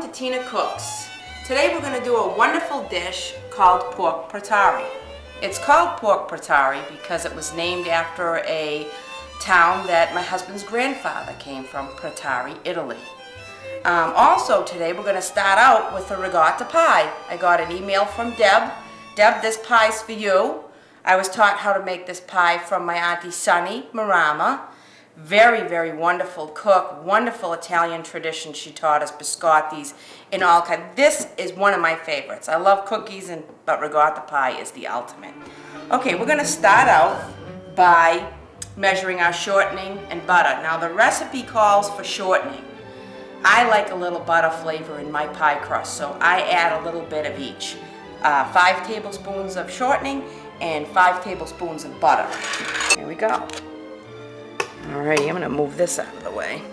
Welcome to Tina Cooks. Today we're going to do a wonderful dish called pork pretare. It's called pork pretare because it was named after a town that my husband's grandfather came from, Pretare, Italy. Also today we're going to start out with a ricotta pie. I got an email from Deb. Deb, this pie's for you. I was taught how to make this pie from my Auntie Sunny Marama. Very, very wonderful cook, wonderful Italian tradition. She taught us biscottis and all kinds. This is one of my favorites. I love cookies, but ricotta pie is the ultimate. Okay, we're going to start out by measuring our shortening and butter. Now the recipe calls for shortening. I like a little butter flavor in my pie crust, so I add a little bit of each. 5 tablespoons of shortening and 5 tablespoons of butter. Here we go. Alrighty, I'm going to move this out of the way.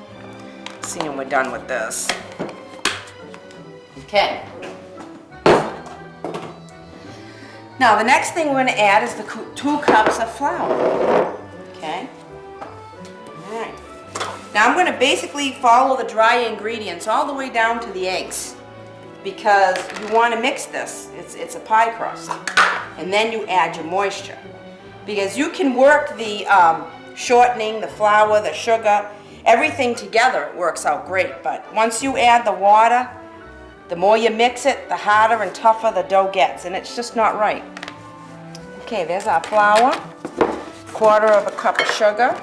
Seeing we're done with this. Okay. Now the next thing we're going to add is the 2 cups of flour. Okay. Alright. Now I'm going to basically follow the dry ingredients all the way down to the eggs, because you want to mix this. It's a pie crust. And then you add your moisture. Because you can work the shortening, the flour, the sugar, everything together, it works out great. But once you add the water, the more you mix it, the harder and tougher the dough gets, and it's just not right. Okay, there's our flour, 1/4 cup of sugar.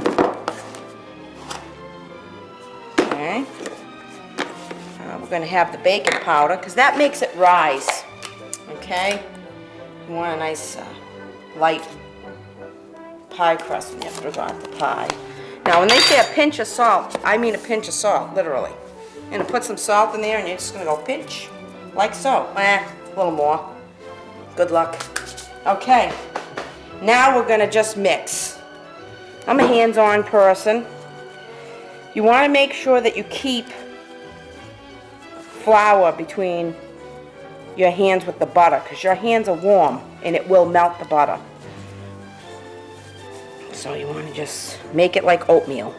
Okay. We're going to have the baking powder, because that makes it rise. Okay. You want a nice light pie crust when you have ricotta pie. Now when they say a pinch of salt, I mean a pinch of salt, literally. You're going to put some salt in there and you're just going to go pinch, like so. A little more. Good luck. Okay, now we're going to just mix. I'm a hands-on person. You want to make sure that you keep flour between your hands with the butter, because your hands are warm and it will melt the butter. So you want to just make it like oatmeal.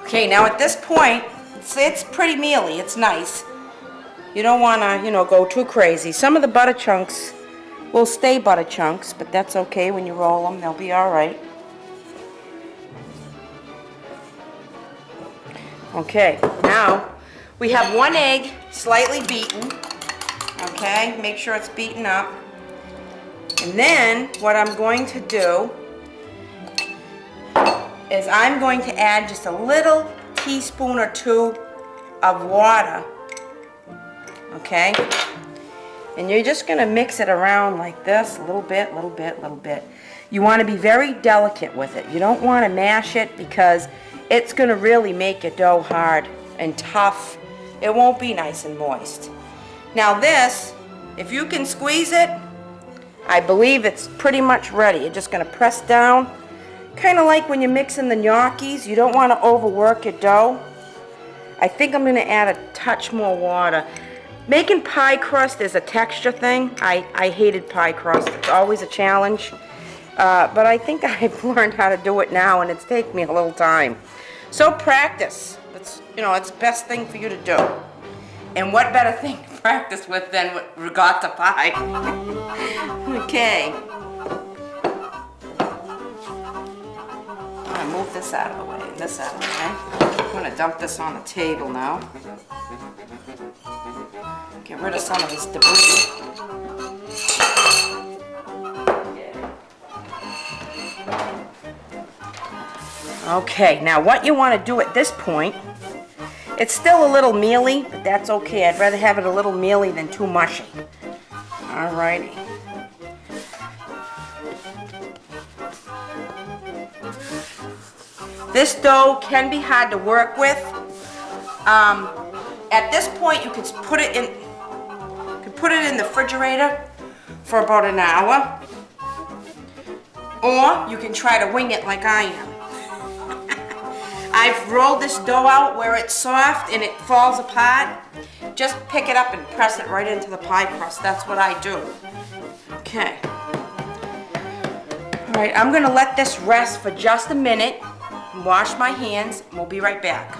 Okay, now at this point, it's pretty mealy. It's nice. You don't want to, go too crazy. Some of the butter chunks will stay butter chunks, but that's okay. When you roll them, they'll be all right. Okay, now we have 1 egg slightly beaten. Okay, make sure it's beaten up. And then what I'm going to do is I'm going to add just a little teaspoon or 2 of water, okay? And you're just going to mix it around like this, a little bit, little bit, little bit. You want to be very delicate with it. You don't want to mash it, because it's going to really make your dough hard and tough. It won't be nice and moist. Now this, if you can squeeze it, I believe it's pretty much ready. You're just going to press down. Kind of like when you're mixing the gnocchis, you don't want to overwork your dough. I think I'm going to add a touch more water. Making pie crust is a texture thing. I hated pie crust. It's always a challenge. But I think I've learned how to do it now, and it's taken me a little time. So practice. It's the best thing for you to do. And what better thing to practice with than ricotta pie? Okay. Move this out of the way, this out of the way. I'm going to dump this on the table now. Get rid of some of this debris. Okay, now what you want to do at this point, it's still a little mealy, but that's okay. I'd rather have it a little mealy than too mushy. Alrighty. This dough can be hard to work with. At this point, you could put it in, put it in the refrigerator for about an hour, or you can try to wing it like I am. I've rolled this dough out where it's soft and it falls apart. Just pick it up and press it right into the pie crust. That's what I do. Okay. All right, I'm gonna let this rest for just a minute, wash my hands, and we'll be right back.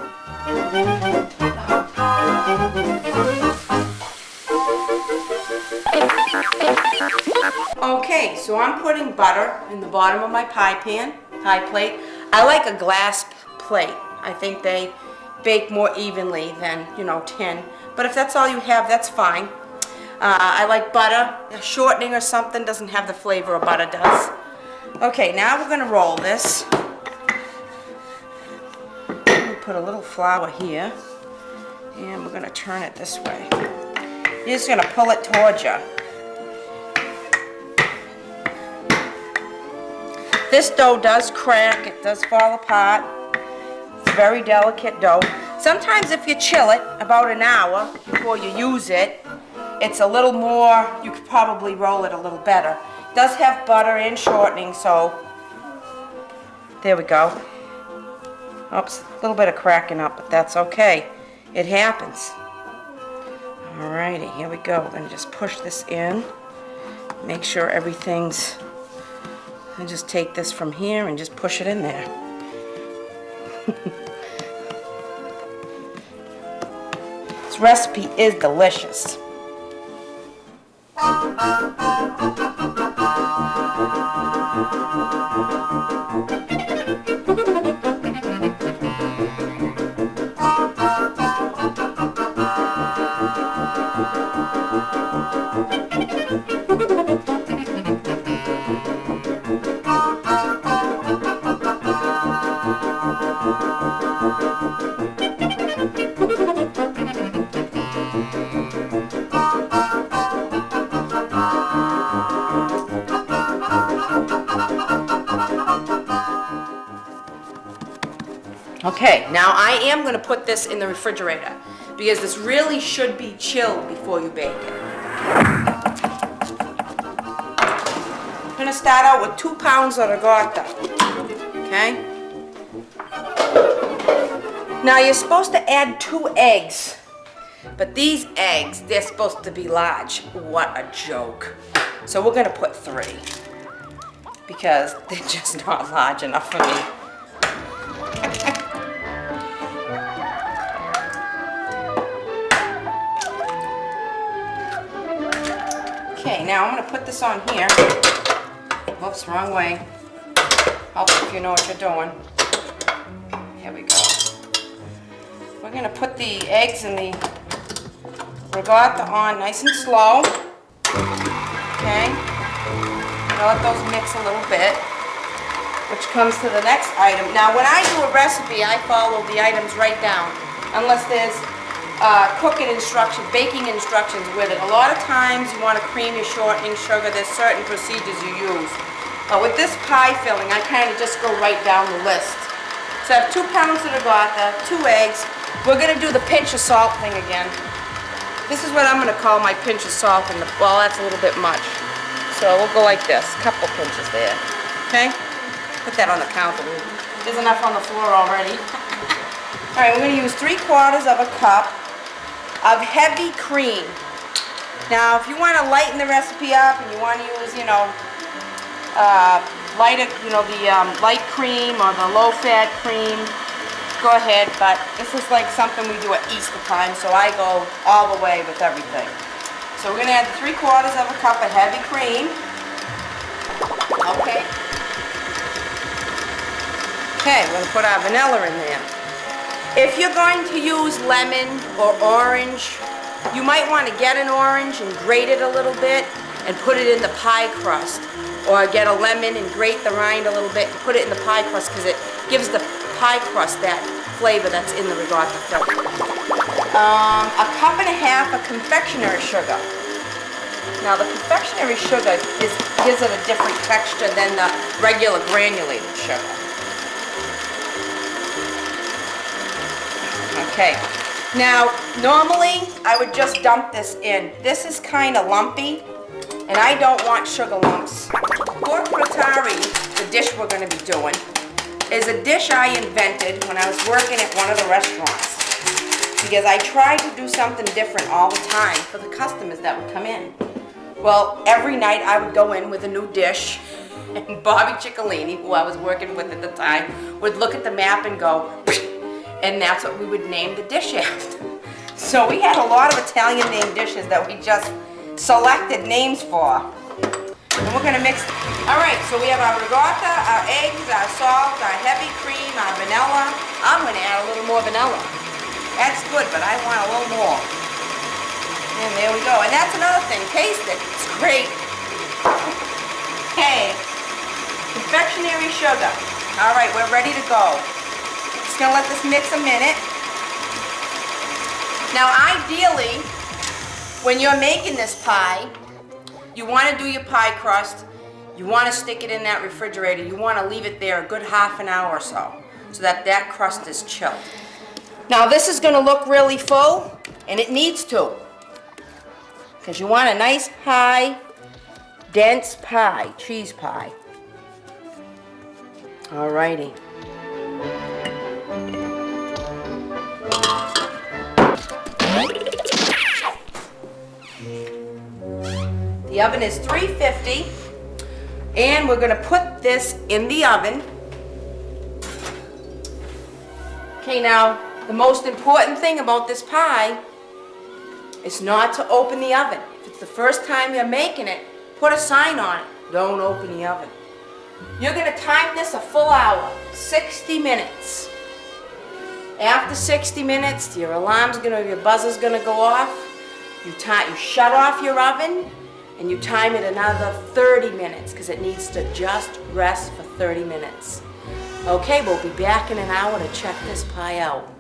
Okay, so I'm putting butter in the bottom of my pie plate. I like a glass plate. I think they bake more evenly than, you know, tin. But if that's all you have, that's fine. I like butter. A shortening or something doesn't have the flavor of butter does. Okay, now we're gonna roll this. Put a little flour here, and we're gonna turn it this way. You're just gonna pull it towards you. This dough does crack, it does fall apart. It's a very delicate dough. Sometimes if you chill it about an hour before you use it, it's a little more, you could probably roll it a little better. It does have butter and shortening, so there we go. Oops, a little bit of cracking up, but that's okay. It happens. Alrighty, here we go. We're going to just push this in. Make sure everything's... And just take this from here and just push it in there. This recipe is delicious. Okay, now I am going to put this in the refrigerator because this really should be chilled before you bake it. I'm going to start out with 2 pounds of ricotta. Okay? Now you're supposed to add 2 eggs, but these eggs, they're supposed to be large. What a joke. So we're going to put 3 because they're just not large enough for me. Okay, now I'm going to put this on here. Whoops, wrong way. Help if you know what you're doing. Here we go. We're going to put the eggs and the ricotta on nice and slow. Okay. I'll let those mix a little bit, which comes to the next item. Now, when I do a recipe, I follow the items right down, unless there's cooking instructions, baking instructions with it. A lot of times you want to cream your shortening sugar. There's certain procedures you use. But with this pie filling, I kind of just go right down the list. So I have 2 pounds of ricotta, 2 eggs. We're going to do the pinch of salt thing again. This is what I'm going to call my pinch of salt. Well, that's a little bit much. So we'll go like this, a couple pinches there. Okay? Put that on the counter. There's enough on the floor already. All right, we're going to use 3/4 of a cup of heavy cream. Now, if you want to lighten the recipe up and you want to use, the light cream or the low-fat cream, go ahead. But this is like something we do at Easter time, so I go all the way with everything. So we're going to add 3/4 of a cup of heavy cream. Okay. Okay, we're going to put our vanilla in there. If you're going to use lemon or orange, you might want to get an orange and grate it a little bit and put it in the pie crust. Or get a lemon and grate the rind a little bit and put it in the pie crust because it gives the pie crust that flavor that's in the ricotta filling. 1.5 cups of confectionery sugar. Now the confectionery sugar gives it a different texture than the regular granulated sugar. Okay, Now, normally, I would just dump this in. This is kind of lumpy, and I don't want sugar lumps. Pork Pretare, the dish we're going to be doing, is a dish I invented when I was working at one of the restaurants. Because I tried to do something different all the time for the customers that would come in. Well, every night I would go in with a new dish, and Bobby Ciccolini, who I was working with at the time, would look at the map and go, and that's what we would name the dish after. So we had a lot of Italian named dishes that we just selected names for. And we're gonna mix. All right, so we have our ricotta, our eggs, our salt, our heavy cream, our vanilla. I'm gonna add a little more vanilla. That's good, but I want a little more. And there we go. And that's another thing. Taste it. It's great. Okay. Confectionery sugar. All right, we're ready to go. Just gonna let this mix a minute. Now, ideally, when you're making this pie, you want to do your pie crust. You want to stick it in that refrigerator. You want to leave it there a good half an hour or so that that crust is chilled. Now this is going to look really full, and it needs to, because you want a nice high, dense pie, cheese pie. Alrighty. The oven is 350, and we're going to put this in the oven. Okay, now, the most important thing about this pie is not to open the oven. If it's the first time you're making it, put a sign on it. Don't open the oven. You're going to time this a full hour, 60 minutes. After 60 minutes, your buzzer's going to go off. You shut off your oven, and you time it another 30 minutes because it needs to just rest for 30 minutes. Okay, we'll be back in an hour to check this pie out.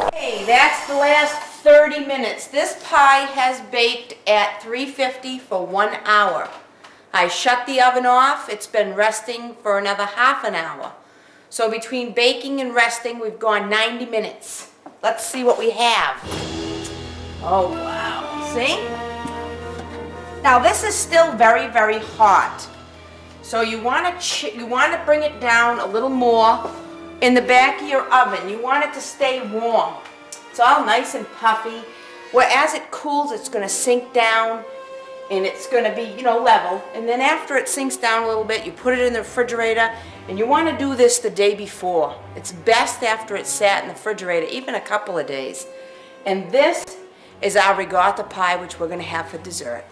Okay, that's the last 30 minutes. This pie has baked at 350 for 1 hour. I shut the oven off. It's been resting for another half an hour. So between baking and resting, we've gone 90 minutes. Let's see what we have. Oh, wow. See? Now, this is still very, very hot. So you want to bring it down a little more in the back of your oven. You want it to stay warm. It's all nice and puffy. Well, as it cools, it's going to sink down, and it's going to be, level. And then after it sinks down a little bit, you put it in the refrigerator, and you want to do this the day before. It's best after it's sat in the refrigerator, even a couple of days. And this is our ricotta pie, which we're going to have for dessert.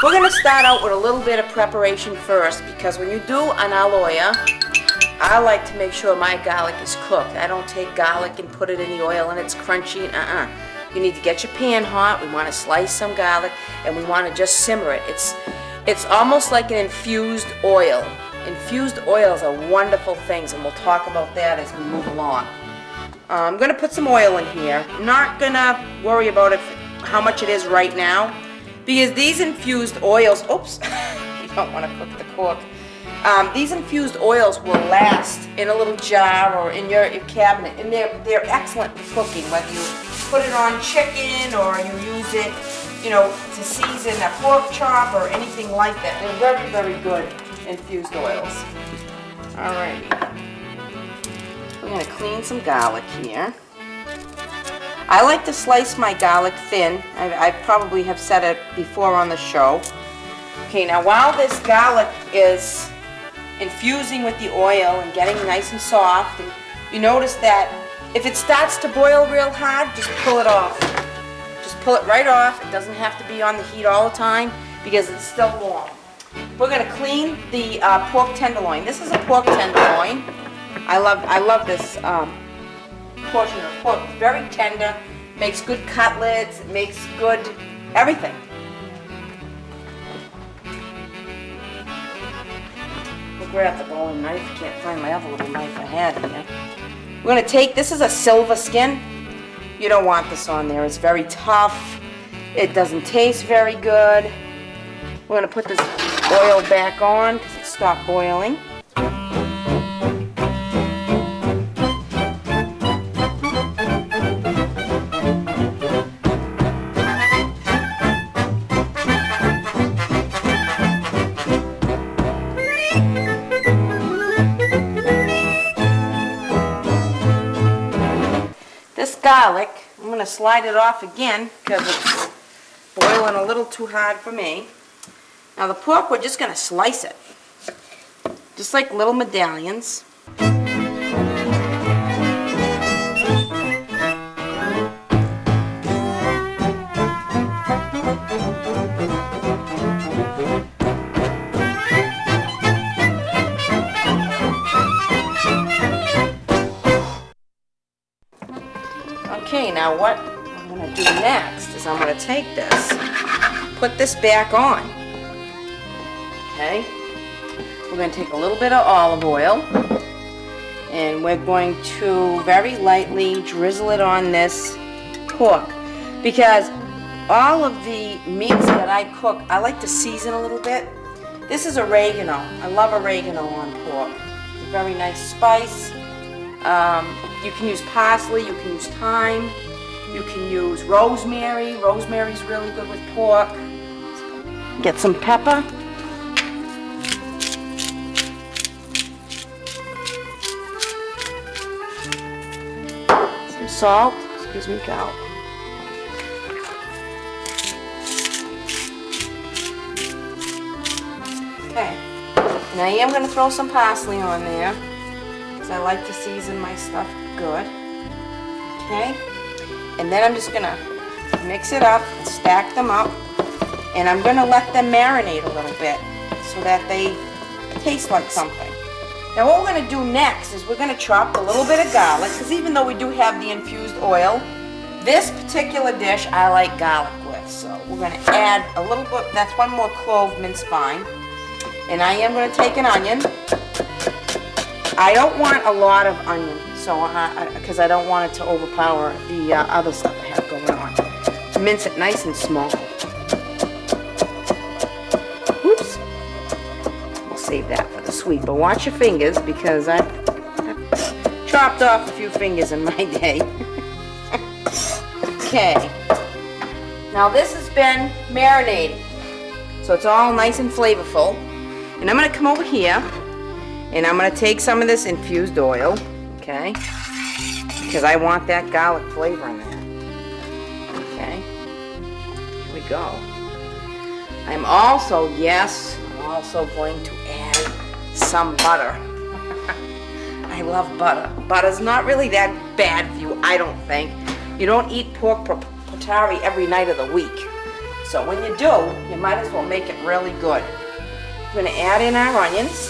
We're going to start out with a little bit of preparation first, because when you do an aloia, I like to make sure my garlic is cooked. I don't take garlic and put it in the oil and it's crunchy. You need to get your pan hot. We want to slice some garlic, and we want to just simmer it. It's almost like an infused oil. Infused oils are wonderful things, and we'll talk about that as we move along. I'm going to put some oil in here. I'm not going to worry about how much it is right now, because these infused oils, oops, you don't want to cook the cork. These infused oils will last in a little jar or in your cabinet, and they're excellent for cooking, whether you put it on chicken or you use it, to season a pork chop or anything like that. They're very, very good infused oils. Alrighty. We're going to clean some garlic here. I like to slice my garlic thin. I probably have said it before on the show. Okay, now while this garlic is infusing with the oil and getting nice and soft, and you notice that if it starts to boil real hard, just pull it off. Just pull it right off. It doesn't have to be on the heat all the time because it's still warm. We're going to clean the pork tenderloin. This is a pork tenderloin. I love this portion of pork. It's very tender, makes good cutlets, it makes good everything. We'll grab the bowling knife. Can't find my other little knife I had here. We're going to take, this is a silver skin. You don't want this on there. It's very tough. It doesn't taste very good. We're going to put this oil back on because it's stop boiling. This garlic, I'm going to slide it off again because it's boiling a little too hard for me. Now the pork, we're just going to slice it, just like little medallions. Okay, now what I'm going to do next is I'm going to take this, put this back on. Okay, we're going to take a little bit of olive oil and we're going to very lightly drizzle it on this pork, because all of the meats that I cook, I like to season a little bit. This is oregano. I love oregano on pork. It's a very nice spice. You can use parsley, you can use thyme, you can use rosemary. Rosemary's really good with pork. Get some pepper. Some salt. Excuse me, Cal. Okay. Now I am going to throw some parsley on there, because I like to season my stuff good. Okay, and then I'm just going to mix it up and stack them up, and I'm going to let them marinate a little bit so that they taste like something. Now what we're going to do next is we're going to chop a little bit of garlic, because even though we do have the infused oil, this particular dish I like garlic with. So we're going to add a little bit, that's one more clove minced fine, and I am going to take an onion. I don't want a lot of onion, so because I don't want it to overpower the other stuff I have going on. Mince it nice and small. Oops. We'll save that for the sweet, but watch your fingers, because I've chopped off a few fingers in my day. Okay. Now this has been marinating, so it's all nice and flavorful. And I'm going to come over here, and I'm going to take some of this infused oil, okay, because I want that garlic flavor in there. Okay, here we go. I'm also going to add some butter. I love butter. Butter's not really that bad for you, I don't think. You don't eat pork Pretare every night of the week. So when you do, you might as well make it really good. We're going to add in our onions.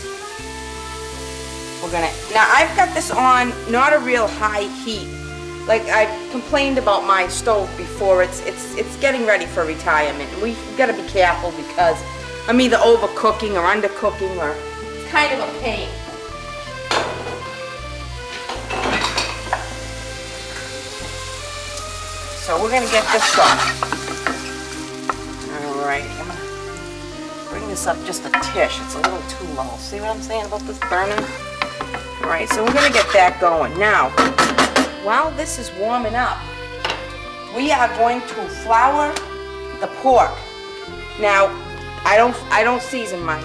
Now I've got this on not a real high heat. Like I complained about my stove before, it's getting ready for retirement. We've got to be careful, because I'm either overcooking or undercooking, or it's kind of a pain. So we're going to get this going. Alright, I'm going to bring this up just a tish. It's a little too low. See what I'm saying about this burning? Alright, so we're going to get that going. Now, while this is warming up, we are going to flour the pork. Now, I don't season my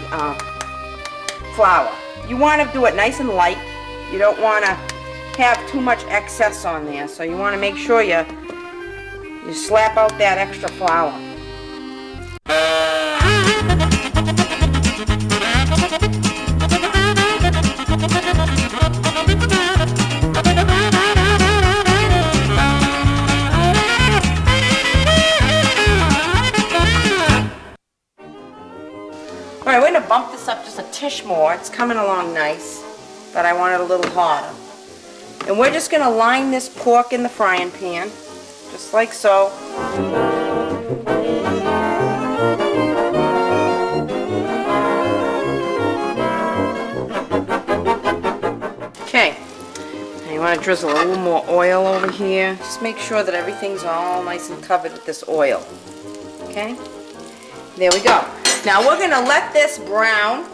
flour. You want to do it nice and light. You don't want to have too much excess on there, so you want to make sure you slap out that extra flour. Alright, we're going to bump this up just a tish more. It's coming along nice, but I want it a little hotter. And we're just going to line this pork in the frying pan, just like so. Okay, and you want to drizzle a little more oil over here. Just make sure that everything's all nice and covered with this oil. Okay, there we go. Now we're going to let this brown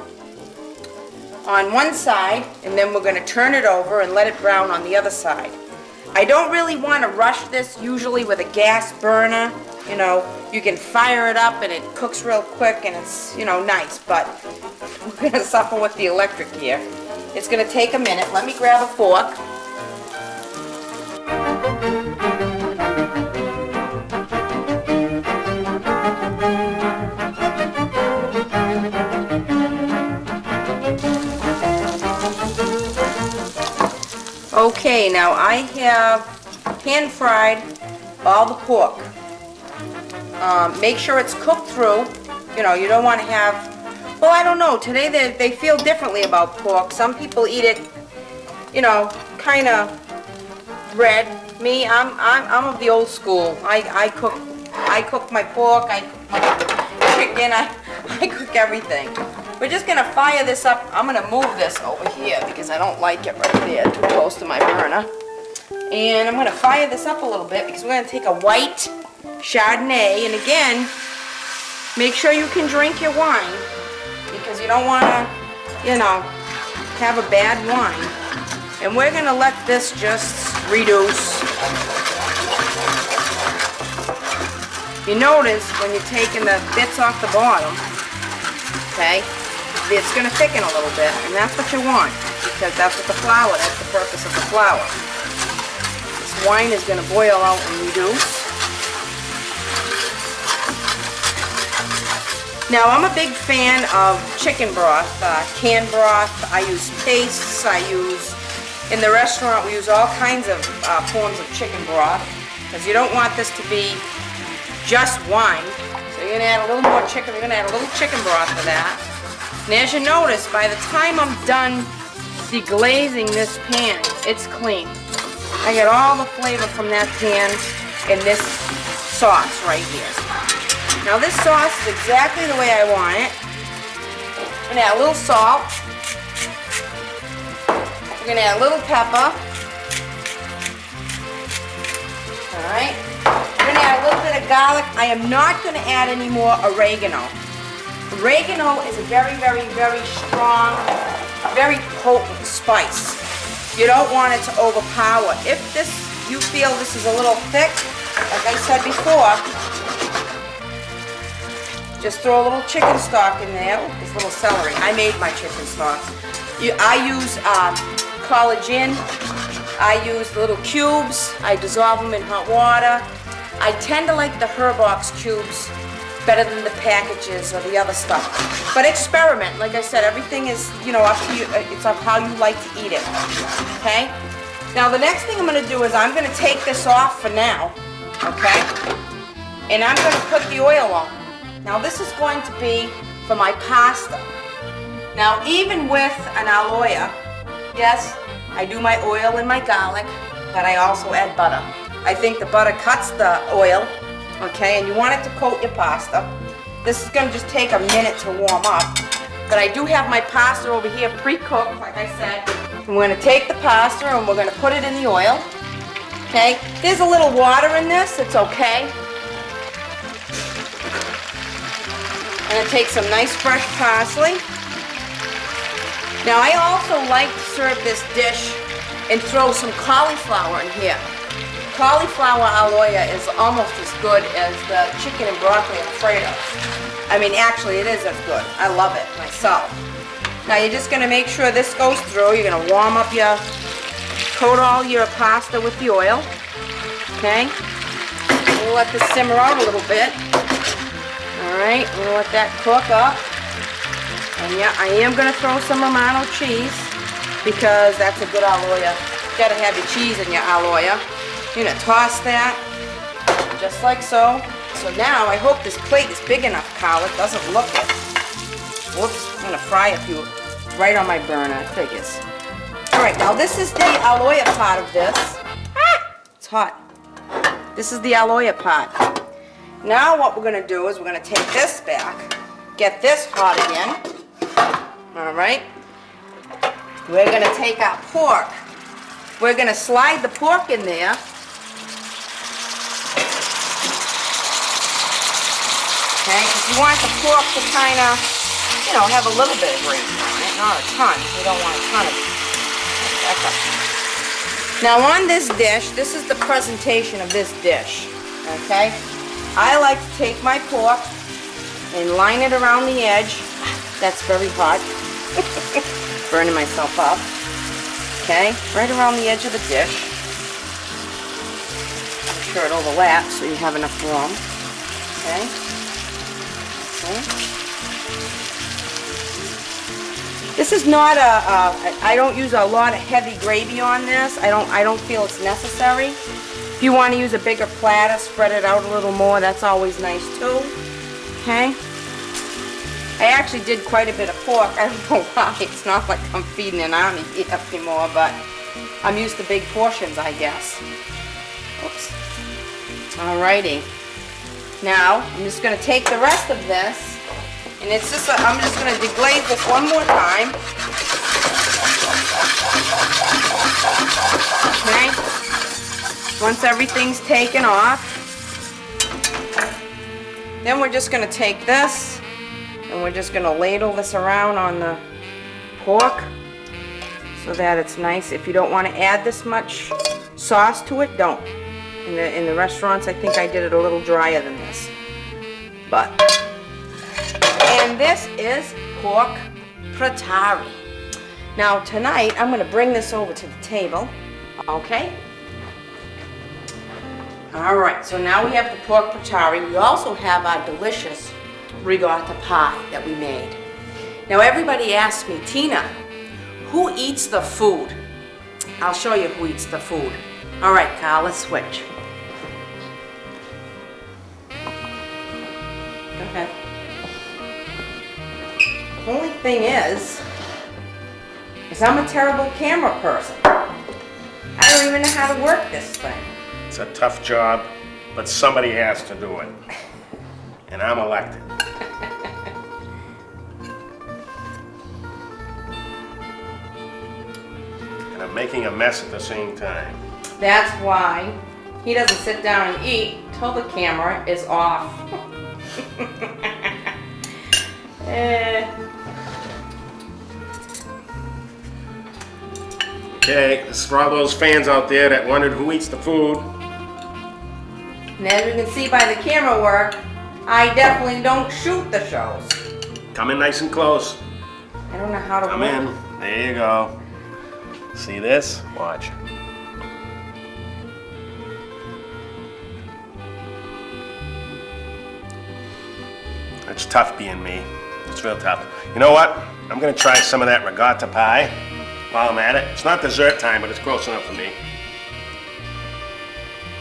on one side, and then we're going to turn it over and let it brown on the other side. I don't really want to rush this. Usually with a gas burner, you know, you can fire it up and it cooks real quick and it's, you know, nice, but we're going to suffer with the electric here. It's going to take a minute. Let me grab a fork. Okay, now I have pan fried all the pork. Make sure it's cooked through. You know, you don't want to have, well, I don't know, today they feel differently about pork. Some people eat it, you know, kind of red. Me, I'm of the old school. I cook my pork, I cook my chicken, I cook everything. We're just going to fire this up. I'm going to move this over here because I don't like it right there, too close to my burner. And I'm going to fire this up a little bit because we're going to take a white Chardonnay. And again, make sure you can drink your wine because you don't want to, you know, have a bad wine. And we're going to let this just reduce. You notice when you're taking the bits off the bottom, okay, it's going to thicken a little bit, and that's what you want, because that's what the flour, that's the purpose of the flour. This wine is going to boil out and reduce. Now, I'm a big fan of chicken broth, canned broth. I use pastes, in the restaurant we use all kinds of forms of chicken broth, because you don't want this to be just wine. So you're going to add a little more chicken, you're going to add a little chicken broth to that. And as you notice, by the time I'm done deglazing this pan, it's clean. I get all the flavor from that pan in this sauce right here. Now this sauce is exactly the way I want it. I'm going to add a little salt. We're going to add a little pepper. Alright. We're going to add a little bit of garlic. I am not going to add any more oregano. Oregano is a very, very, very strong, very potent spice. You don't want it to overpower. If you feel this is a little thick, like I said before, just throw a little chicken stock in there. Oh, this little celery. I made my chicken stock. I use collagen. I use little cubes. I dissolve them in hot water. I tend to like the Herbox cubes better than the packages or the other stuff. But experiment. Like I said, everything is, you know, up to you. It's up how you like to eat it. Okay? Now the next thing I'm going to do is I'm going to take this off for now. Okay? And I'm going to put the oil on. Now this is going to be for my pasta. Now even with an aloe, yes, I do my oil and my garlic, but I also add butter. I think the butter cuts the oil. Okay, and you want it to coat your pasta. This is going to just take a minute to warm up. But I do have my pasta over here pre-cooked, like I said. And we're going to take the pasta and we're going to put it in the oil. Okay, there's a little water in this, it's okay. I'm going to take some nice fresh parsley. Now I also like to serve this dish and throw some cauliflower in here. Cauliflower aloe is almost as good as the chicken and broccoli Alfredo. I mean, actually, it is as good. I love it myself. Now, you're just going to make sure this goes through. You're going to warm up coat all your pasta with the oil. Okay? We'll let this simmer out a little bit. Alright, we'll let that cook up. And yeah, I am going to throw some Romano cheese because that's a good aloe. You got to have your cheese in your aloe. You're going to toss that, just like so. So now, I hope this plate is big enough, Carl. It doesn't look it. Whoops, I'm going to fry a few right on my burner, it figures. Alright, now this is the aloe part of this. Ah, it's hot. This is the aloe part. Now what we're going to do is we're going to take this back, get this hot again. Alright. We're going to take our pork. We're going to slide the pork in there. Okay, if you want the pork to kind of, you know, have a little bit of gravy on it, not a ton. We don't want a ton of it. Back up. Now on this dish, this is the presentation of this dish, okay? I like to take my pork and line it around the edge. That's very hot. Burning myself up. Okay, right around the edge of the dish. Make sure it overlaps so you have enough room. Okay. This is not I don't use a lot of heavy gravy on this. I don't feel it's necessary. If you want to use a bigger platter, spread it out a little more, that's always nice too. Okay. I actually did quite a bit of pork. I don't know why. It's not like I'm feeding an army here anymore, but I'm used to big portions, I guess. Oops. Alrighty. Now, I'm just going to take the rest of this, and it's just I'm just going to deglaze this one more time. Okay. Once everything's taken off, then we're just going to take this, and we're just going to ladle this around on the pork so that it's nice. If you don't want to add this much sauce to it, don't. In the restaurants, I think I did it a little drier than this. And this is pork Pretare. Now tonight, I'm going to bring this over to the table. Okay? Alright, so now we have the pork Pretare. We also have our delicious ricotta pie that we made. Now everybody asks me, Tina, who eats the food? I'll show you who eats the food. Alright, Carl, let's switch. Go ahead. The only thing is I'm a terrible camera person. I don't even know how to work this thing. It's a tough job, but somebody has to do it. And I'm elected. And I'm making a mess at the same time. That's why he doesn't sit down and eat till the camera is off. Okay, this is for all those fans out there that wondered who eats the food. And as you can see by the camera work, I definitely don't shoot the shows. Come in nice and close. I don't know how to Come work. in. There you go. See this? Watch. It's tough being me. It's real tough. You know what? I'm going to try some of that ricotta pie while I'm at it. It's not dessert time, but it's close enough for me.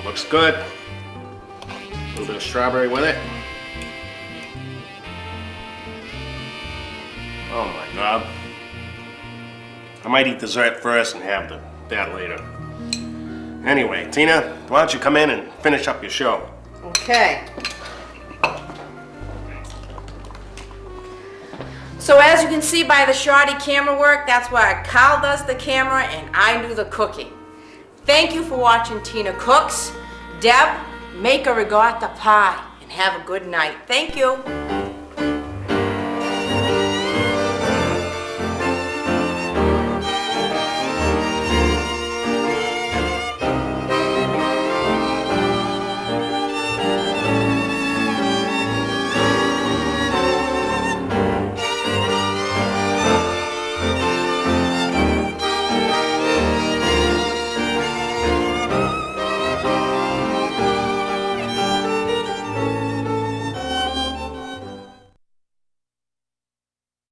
Looks good. A little bit of strawberry with it. Oh my God. I might eat dessert first and have that later. Anyway, Tina, why don't you come in and finish up your show? Okay. So as you can see by the shoddy camera work, that's why Carl does the camera and I do the cooking. Thank you for watching Tina Cooks. Deb, make a ricotta pie and have a good night. Thank you.